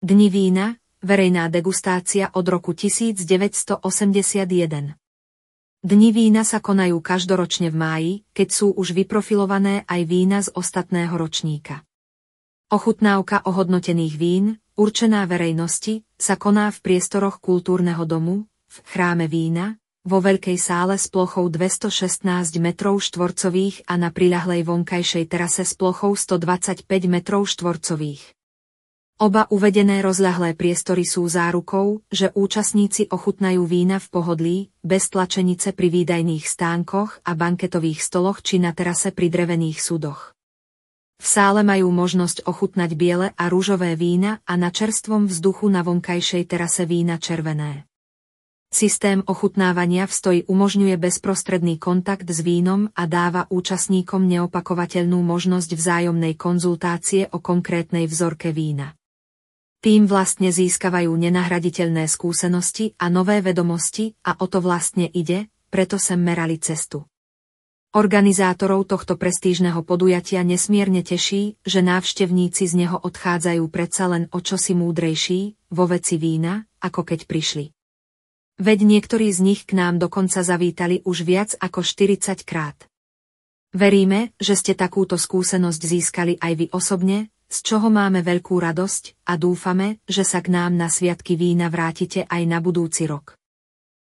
Dni vína, verejná degustácia od roku 1981. Dni vína sa konajú každoročne v máji, keď sú už vyprofilované aj vína z ostatného ročníka. Ochutnávka ohodnotených vín, určená verejnosti, sa koná v priestoroch Kultúrneho domu, v Chráme vína, vo veľkej sále s plochou 216 metrov štvorcových a na priľahlej vonkajšej terase s plochou 125 metrov štvorcových. Oba uvedené rozľahlé priestory sú zárukou, že účastníci ochutnajú vína v pohodlí, bez tlačenice pri výdajných stánkoch a banketových stoloch či na terase pri drevených sudoch. V sále majú možnosť ochutnať biele a ružové vína a na čerstvom vzduchu na vonkajšej terase vína červené. Systém ochutnávania v stoji umožňuje bezprostredný kontakt s vínom a dáva účastníkom neopakovateľnú možnosť vzájomnej konzultácie o konkrétnej vzorke vína. Tým vlastne získavajú nenahraditeľné skúsenosti a nové vedomosti a o to vlastne ide, preto sem merali cestu. Organizátorov tohto prestížneho podujatia nesmierne teší, že návštevníci z neho odchádzajú predsa len o čosi múdrejší, vo veci vína, ako keď prišli. Veď niektorí z nich k nám dokonca zavítali už viac ako 40 krát. Veríme, že ste takúto skúsenosť získali aj vy osobne, z čoho máme veľkú radosť a dúfame, že sa k nám na sviatky vína vrátite aj na budúci rok.